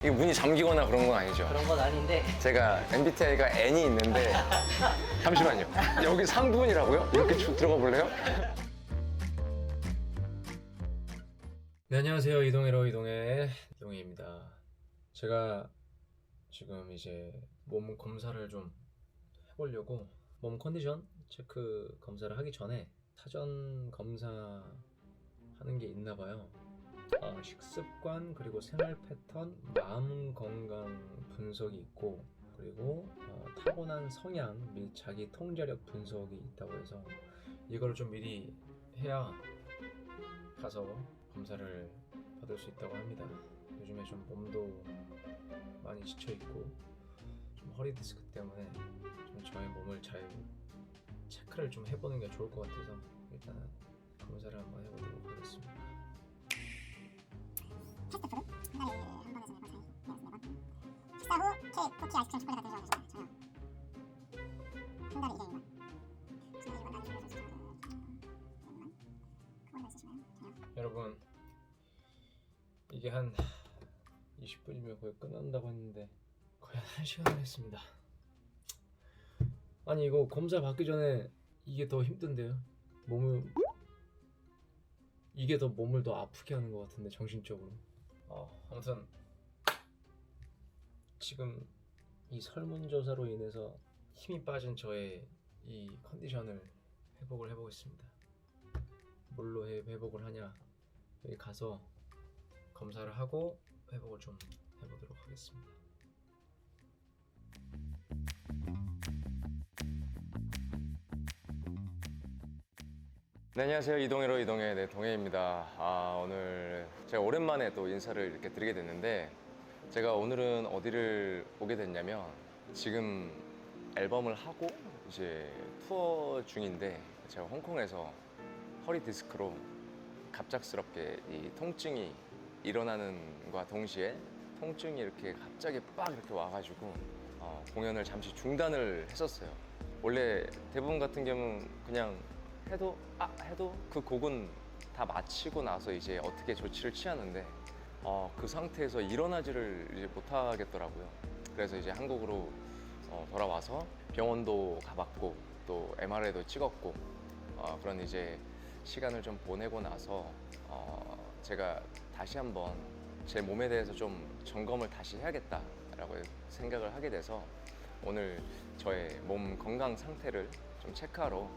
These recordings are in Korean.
이게 문이 잠기거나 그런 건 아니죠? 그런 건 아닌데 제가 MBTI가 N이 있는데 잠시만요. 여기 3분이라고요? 이렇게 쭉 들어가 볼래요? 네, 안녕하세요. 이동해로 이동해입니다. 제가 지금 이제 몸 검사를 좀 해보려고 몸 컨디션 체크 검사를 하기 전에 사전 검사 하는 게 있나 봐요. 식습관, 그리고 생활 패턴, 마음 건강 분석이 있고, 그리고 타고난 성향 및 자기 통제력 분석이 있다고 해서 이걸 좀 미리 해야 가서 검사를 받을 수 있다고 합니다. 요즘에 좀 몸도 많이 지쳐 있고 좀 허리 디스크 때문에 좀 저의 몸을 잘 체크를 좀 해보는 게 좋을 것 같아서 일단 검사를 한번 해보도록 하겠습니다. 패스트푸드 한 달에 한 번에서 네 번 사이 식사 후 케이크, 쿠키, 아이스크림, 초콜릿 같은 거 드시나요? 저녁 한 달에 2개만 나중에 줄여서 그거만 그걸로 있으시나요? 저녁 여러분, 이게 한 20분이면 거의 끝난다고 했는데 거의 한 1시간을 했습니다. 아니, 이거 검사 받기 전에 이게 더 힘든데요? 이게 더 몸을 더 아프게 하는 것 같은데, 정신적으로. 아무튼 지금 이 설문조사로 인해서 힘이 빠진 저의 이 컨디션을 회복을 해보겠습니다. 뭘로 회복을 하냐, 여기 가서 검사를 하고 회복을 좀 해보도록 하겠습니다. 네, 안녕하세요. 이동해로 이동해 동해입니다. 오늘 제가 오랜만에 또 인사를 이렇게 드리게 됐는데, 제가 오늘은 어디를 오게 됐냐면, 지금 앨범을 하고 이제 투어 중인데, 제가 홍콩에서 허리 디스크로 갑작스럽게 이 통증이 일어나는과 동시에 통증이 이렇게 갑자기 빡 이렇게 와가지고 공연을 잠시 중단을 했었어요. 원래 대부분 같은 경우는 그냥 해도 그 곡은 다 마치고 나서 이제 어떻게 조치를 취하는데, 그 상태에서 일어나지를 이제 못하겠더라고요. 그래서 이제 한국으로 돌아와서 병원도 가봤고 또 MRI도 찍었고, 그런 이제 시간을 좀 보내고 나서 제가 다시 한번 제 몸에 대해서 좀 점검을 다시 해야겠다라고 생각을 하게 돼서 오늘 저의 몸 건강 상태를 좀 체크하러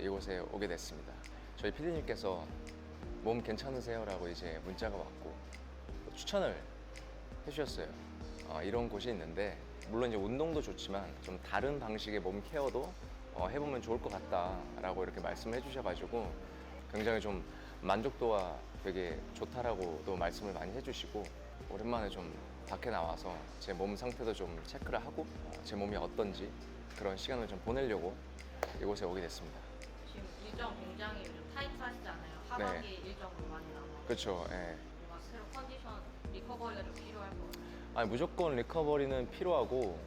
이곳에 오게 됐습니다. 저희 PD님께서 몸 괜찮으세요? 라고 이제 문자가 왔고 추천을 해주셨어요. 이런 곳이 있는데, 물론 이제 운동도 좋지만 좀 다른 방식의 몸 케어도 해보면 좋을 것 같다라고 이렇게 말씀을 해주셔가지고 굉장히 좀 만족도가 되게 좋다라고도 말씀을 많이 해주시고, 오랜만에 좀 밖에 나와서 제 몸 상태도 좀 체크를 하고 제 몸이 어떤지 그런 시간을 좀 보내려고 이곳에 오게 됐습니다. 지금 일정 굉장히 요즘 타이트하시잖아요. 하반기 일정도 많이 남아. 그렇죠. 예. 뭔가 새로 컨디션 리커버리가 좀 필요할 것 같아요. 아니, 무조건 리커버리는 필요하고,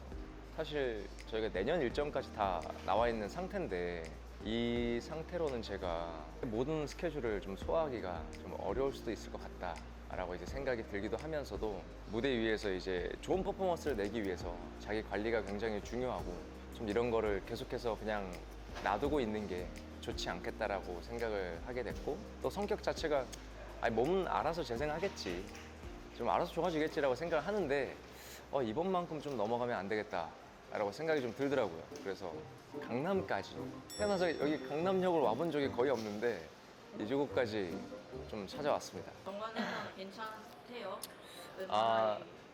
사실 저희가 내년 일정까지 다 나와 있는 상태인데, 이 상태로는 제가 모든 스케줄을 좀 소화하기가 좀 어려울 수도 있을 것 같다라고 이제 생각이 들기도 하면서도, 무대 위에서 이제 좋은 퍼포먼스를 내기 위해서 자기 관리가 굉장히 중요하고, 좀 이런 거를 계속해서 그냥 놔두고 있는 게 좋지 않겠다라고 생각을 하게 됐고, 또 성격 자체가 몸은 알아서 재생하겠지, 좀 알아서 좋아지겠지라고 생각을 하는데, 이번만큼 좀 넘어가면 안 되겠다라고 생각이 좀 들더라고요. 그래서 강남까지, 태어나서 여기 강남역을 와본 적이 거의 없는데 이곳까지 좀 찾아왔습니다. 정관에서는 괜찮대요.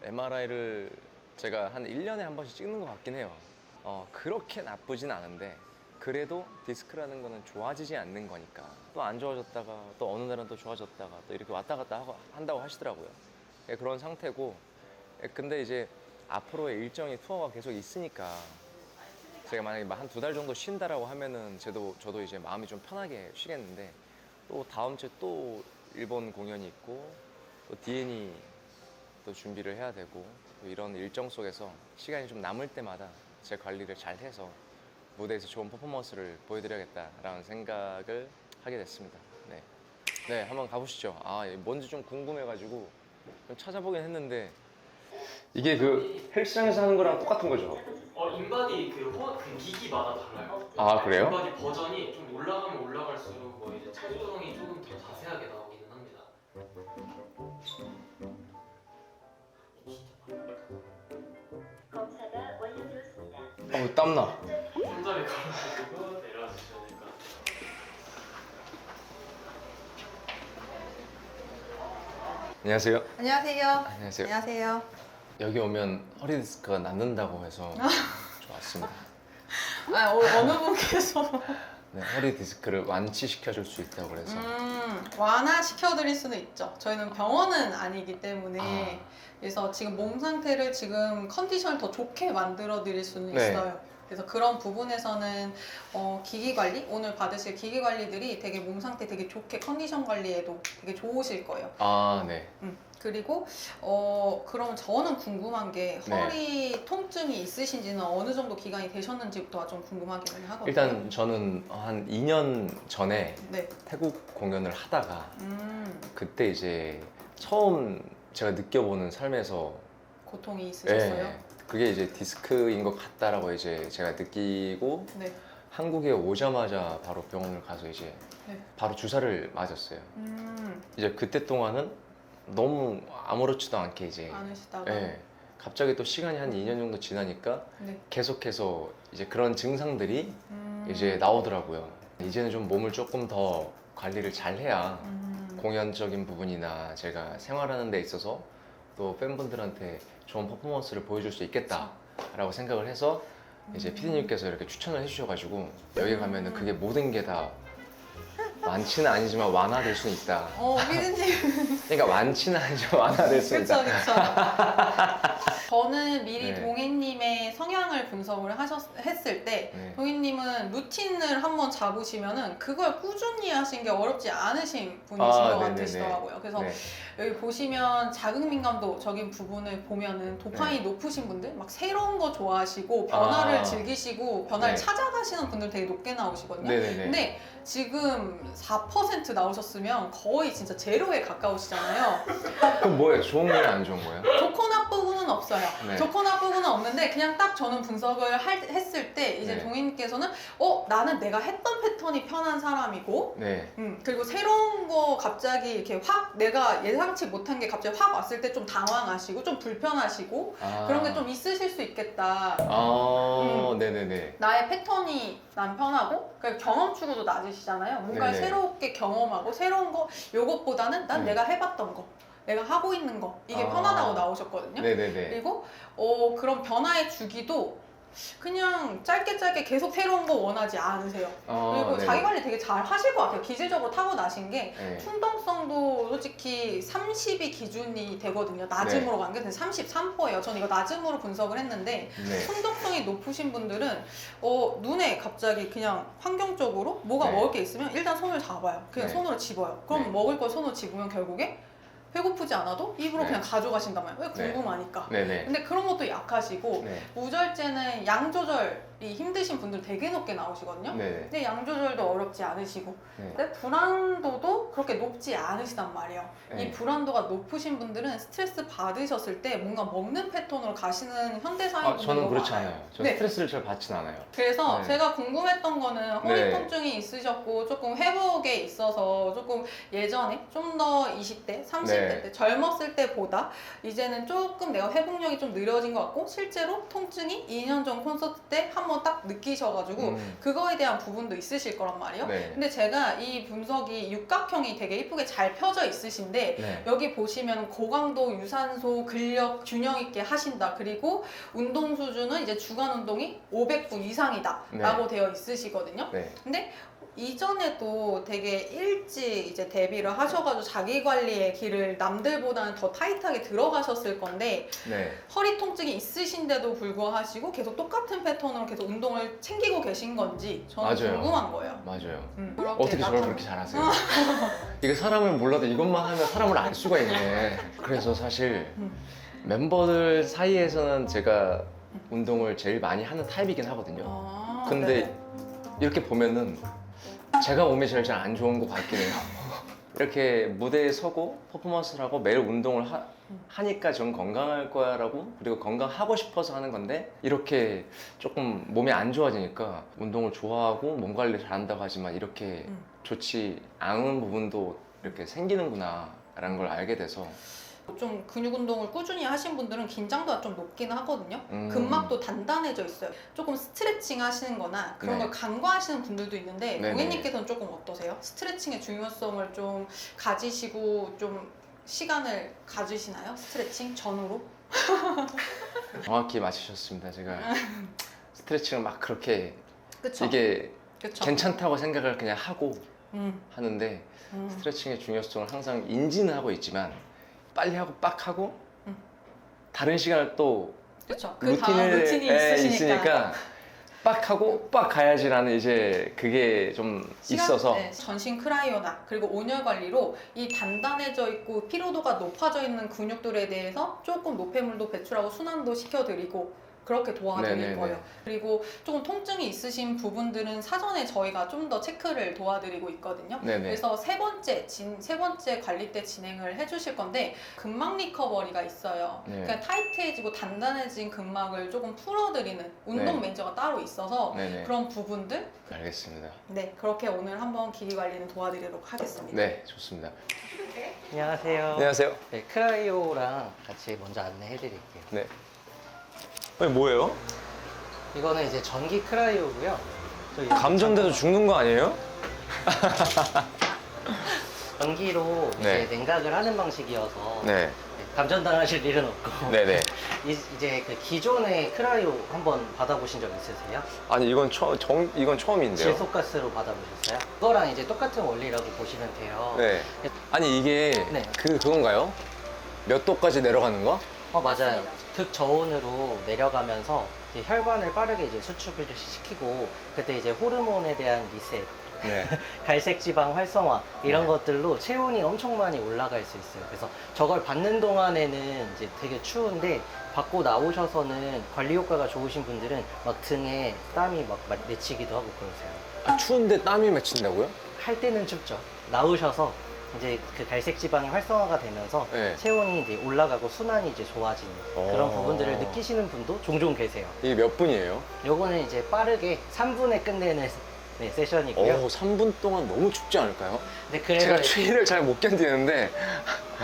MRI를 제가 한 1년에 한 번씩 찍는 것 같긴 해요. 그렇게 나쁘진 않은데, 그래도 디스크라는 거는 좋아지지 않는 거니까, 또 안 좋아졌다가 또 어느 날은 또 좋아졌다가 또 이렇게 왔다 갔다 한다고 하시더라고요. 그런 상태고, 근데 이제 앞으로의 일정이 투어가 계속 있으니까, 제가 만약에 한 2달 정도 쉰다라고 하면은 저도 이제 마음이 좀 편하게 쉬겠는데, 또 다음 주에 또 일본 공연이 있고 또 D&E 또 준비를 해야 되고, 또 이런 일정 속에서 시간이 좀 남을 때마다 제 관리를 잘 해서 무대에서 좋은 퍼포먼스를 보여드려야겠다라는 생각을 하게 됐습니다. 네, 한번 가보시죠. 뭔지 좀 궁금해가지고 좀 찾아보긴 했는데 이게 그 헬스장에서 하는 거랑 똑같은 거죠? 인바디 그 기기마다 달라요. 아, 그래요? 인바디 버전이 좀 올라가면 올라갈수록 뭐 이제 촬영이 조금 더 자세하게 나오기는 합니다. 검사가 완료되었습니다. 땀나. 손잡이 걸어주시고 내려와주셔야 될 것 같아요. 안녕하세요. 안녕하세요. 안녕하세요. 안녕하세요. 여기 오면 허리 디스크가 낫는다고 해서 좋았습니다. 어느 분께서 네, 허리 디스크를 완치시켜줄 수 있다고 그래서. 완화시켜드릴 수는 있죠. 저희는 병원은 아니기 때문에 아. 그래서 지금 몸 상태를 지금 컨디션을 더 좋게 만들어 드릴 수는 네. 있어요. 그래서 그런 부분에서는 기기 관리, 오늘 받으실 기기 관리들이 되게 몸 상태 되게 좋게 컨디션 관리에도 되게 좋으실 거예요. 아, 네. 그리고 그럼 저는 궁금한 게 네. 허리 통증이 있으신지는 어느 정도 기간이 되셨는지부터가 좀 궁금하기는 하거든요. 일단 저는 한 2년 전에 네. 태국 공연을 하다가 그때 그때 이제 처음 제가 느껴보는 삶에서 고통이 있으셨어요? 예, 그게 이제 디스크인 것 같다라고 이제 제가 느끼고 네. 한국에 오자마자 바로 병원을 가서 이제 네. 바로 주사를 맞았어요. 음, 이제 그때 동안은 너무 아무렇지도 않게 이제 않으시다가 예, 갑자기 또 시간이 한 2년 정도 지나니까 네. 계속해서 이제 그런 증상들이 음, 이제 나오더라고요. 이제는 좀 몸을 조금 더 관리를 잘 해야 음, 공연적인 부분이나 제가 생활하는 데 있어서 또 팬분들한테 좋은 퍼포먼스를 보여줄 수 있겠다라고 생각을 해서 이제 피디님께서 이렇게 추천을 해주셔가지고 여기 가면은 그게 모든 게 다 많지는 아니지만 완화될 수는 있다. 피디님 그러니까 많지는 아니지만 완화될 수 그쵸 있다. 그쵸. 저는 미리 네. 동해님의 성향을 분석을 했을 때 네. 동해님은 루틴을 한번 잡으시면은 그걸 꾸준히 하신 게 어렵지 않으신 분이신 아, 것 네네네. 같으시더라고요. 그래서 네. 여기 보시면 자극 민감도적인 부분을 보면은 도파민이 높으신 분들 막 새로운 거 좋아하시고 변화를 아. 즐기시고 변화를 네. 찾아가시는 분들 되게 높게 나오시거든요. 네네네. 근데 지금 4% 나오셨으면 거의 진짜 제로에 가까우시잖아요. 그럼 뭐예요? 좋은 거예요? 안 좋은 거예요? 좋고 나쁘고는 없어요. 네. 좋고 나쁘고는 없는데 그냥 딱 저는 분석을 했을 때 이제 네. 동희님께서는 나는 내가 했던 패턴이 편한 사람이고 네. 그리고 새로운 거 갑자기 이렇게 확 내가 예상치 못한 게 갑자기 확 왔을 때 좀 당황하시고 좀 불편하시고 아. 그런 게 좀 있으실 수 있겠다. 네네네. 나의 패턴이 난 편하고 그러니까 경험 추구도 낮으시잖아요. 뭔가 네네. 새롭게 경험하고 새로운 거 요것보다는 난 네. 내가 해봤던 거 내가 하고 있는 거 이게 아. 편하다고 나오셨거든요. 네네네. 그리고 그런 변화의 주기도 그냥 짧게 계속 새로운 거 원하지 않으세요. 그리고 네네. 자기 관리 되게 잘 하실 것 같아요. 기질적으로 타고나신 게 네. 충동성도 솔직히 30이 기준이 되거든요. 낮음으로 간 게 33%예요. 저는 이거 낮음으로 분석을 했는데 네. 충동성이 높으신 분들은 눈에 갑자기 그냥 환경적으로 뭐가 네. 먹을 게 있으면 일단 손을 잡아요. 그냥 네. 손으로 집어요. 그럼 네. 먹을 걸 손으로 집으면 결국에 배고프지 않아도 입으로 네. 그냥 가져가신단 말이에요. 왜 네. 궁금하니까. 네네. 근데 그런 것도 약하시고 네. 우절제는 양 조절이 힘드신 분들 되게 높게 나오시거든요. 네네. 근데 양 조절도 어렵지 않으시고 네. 근데 불안도도 그렇게 높지 않으시단 말이에요. 네. 이 불안도가 높으신 분들은 스트레스 받으셨을 때 뭔가 먹는 패턴으로 가시는 현대사회분들이 저는 그렇지 않아요. 저는 네. 스트레스를 잘 받진 않아요. 그래서 네. 제가 궁금했던 거는 허리 네. 통증이 있으셨고 조금 회복에 있어서 조금 예전에 좀 더 20대, 30대 네. 때 젊었을 때보다 이제는 조금 내가 회복력이 좀 느려진 것 같고 실제로 통증이 2년 전 콘서트 때 한번 딱 느끼셔가지고 그거에 대한 부분도 있으실 거란 말이에요. 네. 근데 제가 이 분석이 육각형이 되게 이쁘게 잘 펴져 있으신데 네. 여기 보시면 고강도 유산소 근력 균형 있게 하신다. 그리고 운동 수준은 이제 주간 운동이 500분 이상이다 라고 되어 있으시거든요. 네. 근데 이전에도 되게 일찍 이제 데뷔를 하셔가지고 자기 관리의 길을 남들보다는 더 타이트하게 들어가셨을 건데 네. 허리 통증이 있으신데도 불구하고 계속 똑같은 패턴으로 계속 운동을 챙기고 계신 건지 저는 맞아요. 궁금한 거예요. 맞아요. 그렇게 어떻게 저걸 나타나- 그렇게 잘하세요? 이게 사람을 몰라도 이것만 하면 사람을 알 수가 있네. 그래서 사실 멤버들 사이에서는 제가 운동을 제일 많이 하는 타입이긴 하거든요. 근데 네네. 이렇게 보면은 제가 몸이 제일 안 좋은 것 같긴 해요. 이렇게 무대에 서고 퍼포먼스를 하고 매일 운동을 하니까 전 건강할 거야라고, 그리고 건강하고 싶어서 하는 건데 이렇게 조금 몸이 안 좋아지니까 운동을 좋아하고 몸 관리 잘한다고 하지만 이렇게 좋지 않은 부분도 이렇게 생기는구나 라는 걸 알게 돼서 좀 근육 운동을 꾸준히 하신 분들은 긴장도가 좀 높기는 하거든요. 근막도 단단해져 있어요. 조금 스트레칭 하시는 거나 그런 네. 걸 간과하시는 분들도 있는데 네네. 고객님께서는 조금 어떠세요? 스트레칭의 중요성을 좀 가지시고 좀 시간을 가지시나요? 스트레칭 전후로? 정확히 맞추셨습니다. 제가 스트레칭을 막 그렇게 그쵸? 이게 그쵸? 괜찮다고 생각을 그냥 하고 음, 하는데 음. 스트레칭의 중요성을 항상 인지는 하고 있지만 빨리 하고 빡 하고 음. 다른 시간을 또 그쵸? 그 다음 루틴이 있으시니까. 빡 하고 빡 가야지라는 이제 그게 좀 있어서 네, 전신 크라이오나 그리고 온열 관리로 이 단단해져 있고 피로도가 높아져 있는 근육들에 대해서 조금 노폐물도 배출하고 순환도 시켜드리고 그렇게 도와드릴 네네네. 거예요. 그리고 조금 통증이 있으신 부분들은 사전에 저희가 좀 더 체크를 도와드리고 있거든요. 네네. 그래서 세 번째 관리 때 진행을 해주실 건데 근막 리커버리가 있어요. 네. 그러니까 타이트해지고 단단해진 근막을 조금 풀어드리는 운동 네. 매니저가 따로 있어서 네네. 그런 부분들 알겠습니다. 네, 그렇게 오늘 한번 길이 관리는 도와드리도록 하겠습니다. 네, 좋습니다. 안녕하세요. 안녕하세요. 네, 크라이오랑 같이 먼저 안내해드릴게요. 네. 뭐예요? 이거는 이제 전기 크라이오고요. 저희 감전돼서 죽는 거 아니에요? 전기로 네. 이제 냉각을 하는 방식이어서 네. 네, 감전당하실 일은 없고 네네. 이제 그 기존의 크라이오 한번 받아보신 적 있으세요? 아니 이건 처음인데요. 질소가스로 받아보셨어요? 그거랑 이제 똑같은 원리라고 보시면 돼요. 네. 아니 이게 네. 그건가요? 몇 도까지 내려가는 거? 맞아요. 극저온으로 내려가면서 이제 혈관을 빠르게 이제 수축을 시키고 그때 이제 호르몬에 대한 리셋, 네. 갈색 지방 활성화 이런 네. 것들로 체온이 엄청 많이 올라갈 수 있어요. 그래서 저걸 받는 동안에는 이제 되게 추운데 받고 나오셔서는 관리 효과가 좋으신 분들은 막 등에 땀이 막 맺히기도 하고 그러세요. 아, 추운데 땀이 맺힌다고요? 할 때는 춥죠. 나오셔서 이제 그 갈색 지방이 활성화가 되면서 네. 체온이 이제 올라가고 순환이 이제 좋아지는 그런 오. 부분들을 느끼시는 분도 종종 계세요. 이게 몇 분이에요? 요거는 이제 빠르게 3분에 끝내는 네, 세션이고요. 오, 3분 동안 너무 춥지 않을까요? 네, 그래서 제가 이제- 추위를 잘 못 견디는데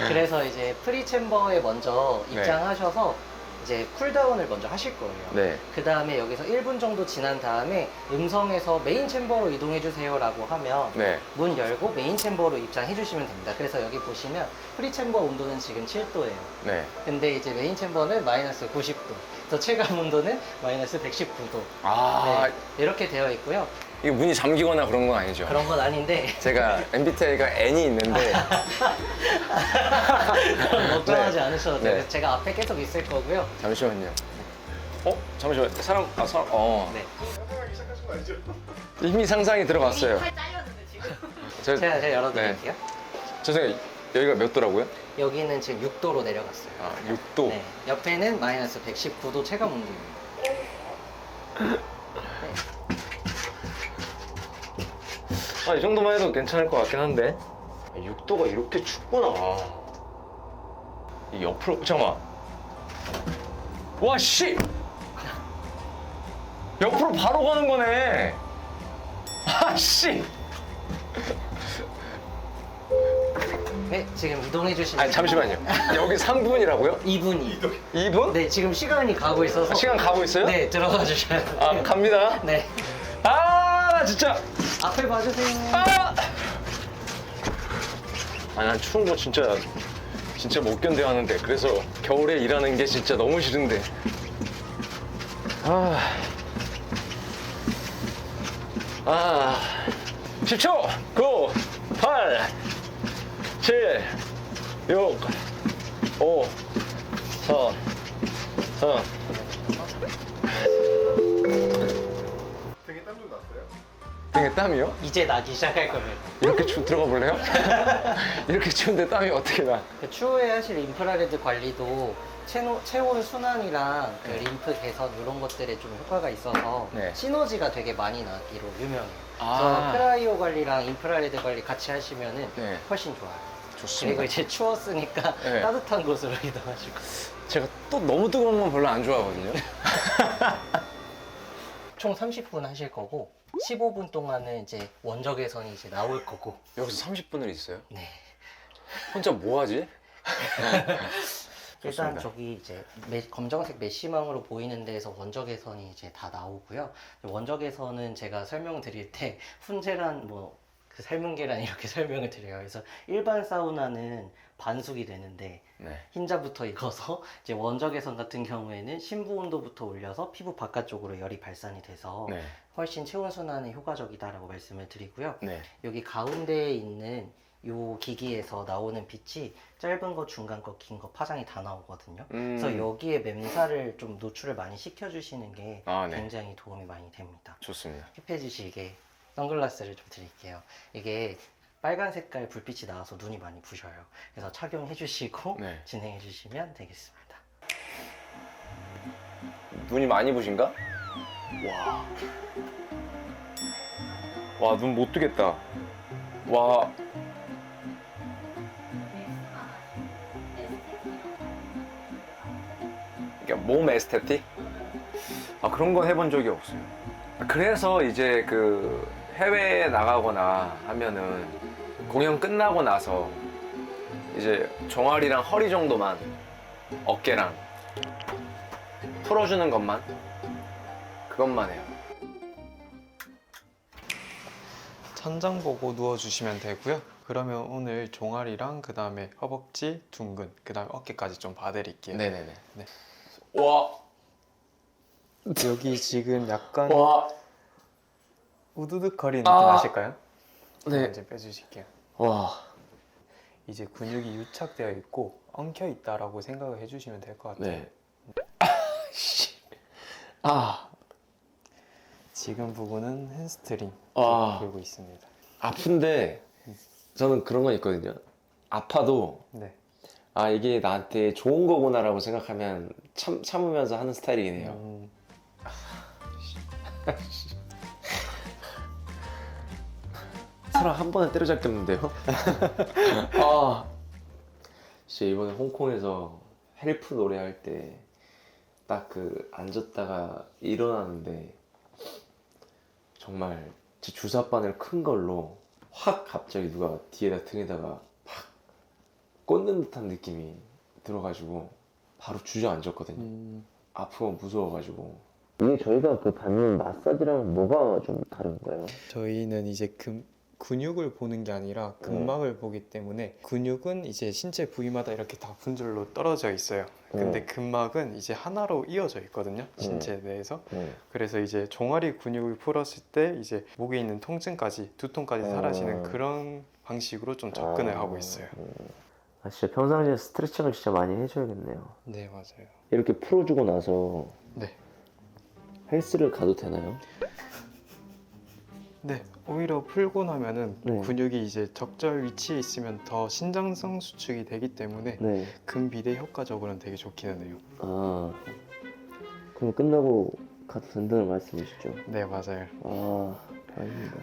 그래서 이제 프리 챔버에 먼저 네. 입장하셔서 이제 쿨다운을 먼저 하실 거예요. 네. 그 다음에 여기서 1분 정도 지난 다음에 음성에서 메인 챔버로 이동해 주세요라고 하면 네. 문 열고 메인 챔버로 입장해 주시면 됩니다. 그래서 여기 보시면 프리 챔버 온도는 지금 7도예요. 네. 근데 이제 메인 챔버는 마이너스 90도. 또 체감 온도는 마이너스 119도. 아, 네, 이렇게 되어 있고요. 이게 문이 잠기거나 그런 건 아니죠? 그런 건 아닌데 제가 MBTI가 N이 있는데 걱정하지 네. 않으셔도 돼요. 네. 제가 앞에 계속 있을 거고요. 잠시만요. 잠시만. 네. 이미 상상이 들어갔어요. 팔 잘렸는데 지금. 제가 열어드릴게요. 죄송해요. 여기가 몇 도라고요? 여기는 지금 6도로 내려갔어요. 아, 6도. 네. 옆에는 마이너스 119도 체감 온도입니다. 이 정도만 해도 괜찮을 것 같긴 한데 6도가 이렇게 춥구나. 이 옆으로 잠깐만. 와 씨. 옆으로 바로 가는 거네. 아 씨. 네, 지금 이동해 주시면 아니 잠시만요. 여기 3분이라고요? 2분이. 2분? 네, 지금 시간이 가고 있어서 시간 가고 있어요? 네, 들어가 주셔야 돼요. 아 갑니다. 네. 아 진짜. 앞을 봐주세요. 아! 난 추운 거 진짜 못 견뎌 하는데 그래서 겨울에 일하는 게 진짜 너무 싫은데. 10초! 9, 8, 7, 6, 5, 4, 3. 등에 땀이요? 이제 나기 시작할 겁니다. 이렇게 들어가 볼래요? 이렇게 추운데 땀이 어떻게 나? 그 추후에 하실 인프라레드 관리도 체온 순환이랑 그 림프 개선 이런 것들에 좀 효과가 있어서 네. 시너지가 되게 많이 나기로 유명해요. 아. 그래서 크라이오 관리랑 인프라레드 관리 같이 하시면은 네. 훨씬 좋아요. 좋습니다. 그리고 이제 추웠으니까 네. 따뜻한 곳으로 이동하시고. 제가 또 너무 뜨거운 건 별로 안 좋아하거든요. 총 30분 하실 거고 15분 동안은 이제 원적 개선이 이제 나올 거고. 여기서 30분을 있어요? 네. 혼자 뭐 하지? 일단 좋습니다. 저기 이제 검정색 메쉬망으로 보이는 데에서 원적 개선이 이제 다 나오고요. 원적 개선은 제가 설명드릴 때 훈제란 뭐 그 삶은계란 이렇게 설명을 드려요. 그래서 일반 사우나는 반숙이 되는데 네. 흰자부터 익어서 이제 원적 개선 같은 경우에는 심부 온도부터 올려서 피부 바깥쪽으로 열이 발산이 돼서 네. 훨씬 체온 순환에 효과적이다라고 말씀을 드리고요. 네. 여기 가운데에 있는 요 기기에서 나오는 빛이 짧은 거, 중간 거, 긴 거 파장이 다 나오거든요. 그래서 여기에 맴살을 좀 노출을 많이 시켜주시는 게 아, 네. 굉장히 도움이 많이 됩니다. 좋습니다. 힙해지시게 선글라스를 좀 드릴게요. 이게 빨간 색깔 불빛이 나와서 눈이 많이 부셔요. 그래서 착용해주시고 네. 진행해주시면 되겠습니다. 눈이 많이 부신가? 와, 눈 못 뜨겠다. 와. 그러니까 몸 에스테틱? 아, 그런 건 해본 적이 없어요. 그래서 이제 그 해외에 나가거나 하면은 공연 끝나고 나서 이제 종아리랑 허리 정도만 어깨랑 풀어주는 것만 그것만 해요. 천장 보고 누워주시면 되고요. 그러면 오늘 종아리랑 그 다음에 허벅지, 둥근, 그 다음에 어깨까지 좀 봐드릴게요. 네네네. 네. 와, 여기 지금 약간 와, 우두둑거리는 느낌 아. 아실까요? 네. 이제 빼주실게요. 와, 이제 근육이 유착되어 있고 엉켜 있다라고 생각을 해주시면 될 것 같아요. 네. 아, 지금 부분은 햄스트링 아. 돌고 있습니다. 아픈데 저는 그런 건 있거든요. 아파도 네. 아, 이게 나한테 좋은 거구나라고 생각하면 참으면서 하는 스타일이긴 해요. 사람 한 번에 때려잡겠는데요? 아, 진짜 이번에 홍콩에서 헬프 노래할 때 딱 그 앉았다가 일어나는데 정말 제 주사바늘 큰 걸로 확 갑자기 누가 뒤에다 등에다가 팍 꽂는 듯한 느낌이 들어가지고 바로 주저앉았거든요. 아프고 무서워가지고. 이게 저희가 그 받는 마사지랑 뭐가 좀 다른가요? 저희는 이제 근육을 보는 게 아니라 근막을 보기 때문에 근육은 이제 신체 부위마다 이렇게 다 분절로 떨어져 있어요. 근데 근막은 이제 하나로 이어져 있거든요. 신체 내에서. 그래서 이제 종아리 근육을 풀었을 때 이제 목에 있는 통증까지 두통까지 사라지는 그런 방식으로 좀 접근을 하고 있어요. 아, 진짜 평상시에 스트레칭을 진짜 많이 해줘야겠네요. 네, 맞아요. 이렇게 풀어주고 나서 네. 헬스를 가도 되나요? 네, 오히려 풀고 나면은 네. 근육이 이제 적절 위치에 있으면 더 신장성 수축이 되기 때문에 네. 근비대 효과적으로는 되게 좋기는 해요. 아, 그럼 끝나고 가도 된다는 말씀이시죠? 네, 맞아요. 아, 다행입니다.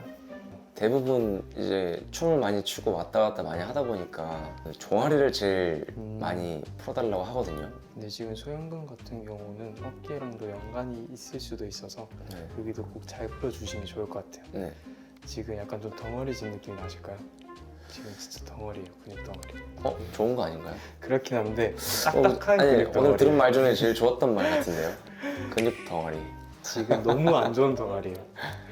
대부분 이제 춤을 많이 추고 왔다 갔다 많이 하다 보니까 종아리를 제일 많이 풀어달라고 하거든요. 근데 지금 소형근 같은 경우는 어깨랑도 연관이 있을 수도 있어서 네. 여기도 꼭 잘 풀어주시면 좋을 것 같아요. 네. 지금 약간 좀 덩어리진 느낌이 나실까요? 지금 진짜 덩어리예요, 근육 덩어리. 좋은 거 아닌가요? 그렇긴 한데 딱딱한 아니, 근육 덩어리. 오늘 들은 말 중에 제일 좋았던 말 같은데요. 근육 덩어리. 지금 너무 안 좋은 덩어리예요.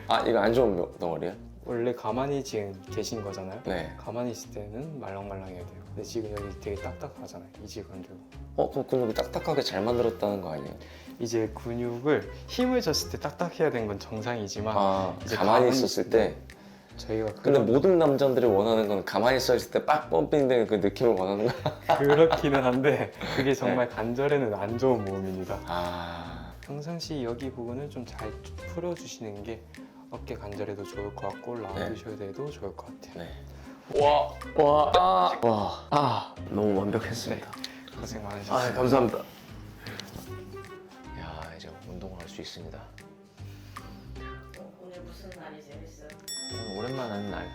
아, 이거 안 좋은 덩어리야? 원래 가만히 지금 계신 거잖아요. 네. 가만히 있을 때는 말랑말랑해야 돼요. 근데 지금 여기 되게 딱딱하잖아요. 이질감도. 그럼 근육이 딱딱하게 잘 만들었다는 거 아니에요? 이제 근육을 힘을 줬을 때 딱딱해야 되는 건 정상이지만 아, 이제 가만히 있었을 때. 저희가 근데 모든 남자들이 원하는 건 가만히 서 있을 때 빡 펌핑되는 그 느낌을 원하는 거야. 그렇기는 한데 그게 정말 관절에는 안 좋은 모음입니다. 아, 평상시 여기 부분을 좀 잘 풀어주시는 게 어깨 관절에도 좋을 것 같고 라운드 숄더에도 좋을 것 같아요. 네. 너무 완벽했습니다. 고생 많으셨어요. 아, 감사합니다. 야, 이제 운동을 할 수 있습니다. 오늘 무슨 날이 재밌어요? 오늘 오랜만에 하는 날.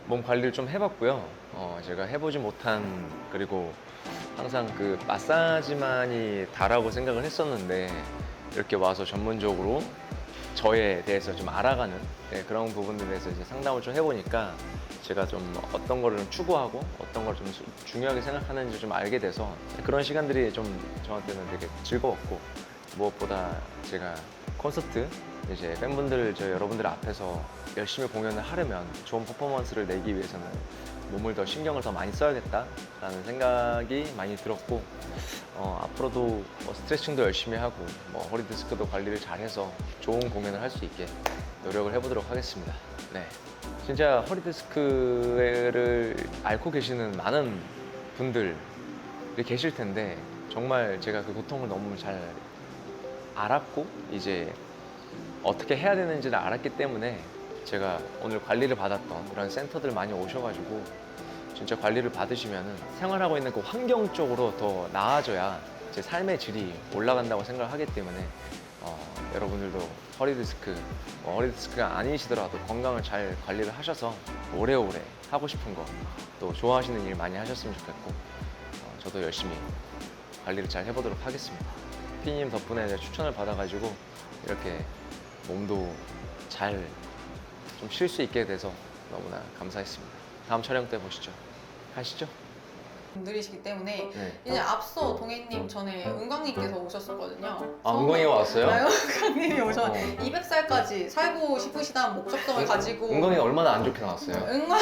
몸 관리를 좀 해봤고요. 제가 해보지 못한, 그리고 항상 그 마사지만이 다라고 생각을 했었는데 이렇게 와서 전문적으로 저에 대해서 좀 알아가는 그런 부분들에 대해서 이제 상담을 좀 해보니까 제가 좀 어떤 거를 좀 추구하고 어떤 걸 좀 중요하게 생각하는지 좀 알게 돼서 그런 시간들이 좀 저한테는 되게 즐거웠고, 무엇보다 제가 콘서트 이제 팬분들, 저 여러분들 앞에서 열심히 공연을 하려면 좋은 퍼포먼스를 내기 위해서는 몸을 더 신경을 더 많이 써야겠다라는 생각이 많이 들었고, 앞으로도 뭐 스트레칭도 열심히 하고 뭐 허리 디스크도 관리를 잘해서 좋은 공연을 할 수 있게 노력을 해보도록 하겠습니다. 네, 진짜 허리 디스크를 앓고 계시는 많은 분들이 계실 텐데 정말 제가 그 고통을 너무 잘 알았고 이제 어떻게 해야 되는지를 알았기 때문에 제가 오늘 관리를 받았던 이런 센터들 많이 오셔가지고 진짜 관리를 받으시면은 생활하고 있는 그 환경 쪽으로 더 나아져야 제 삶의 질이 올라간다고 생각을 하기 때문에 여러분들도 허리 디스크가 아니시더라도 건강을 잘 관리를 하셔서 오래오래 하고 싶은 거 또 좋아하시는 일 많이 하셨으면 좋겠고 저도 열심히 관리를 잘 해보도록 하겠습니다. 피디님 덕분에 제가 추천을 받아가지고 이렇게 몸도 잘 좀 쉴 수 있게 돼서 너무나 감사했습니다. 다음 촬영 때 보시죠. 가시죠. 분들이시기 때문에 네. 이제 앞서 동해님 전에 은광님께서 오셨었거든요. 아, 은광이가 왔어요? 은광님이 오셔 200살까지 살고 싶으시다는 목적성을 가지고 은광이가 얼마나 안 좋게 나왔어요? 은광님은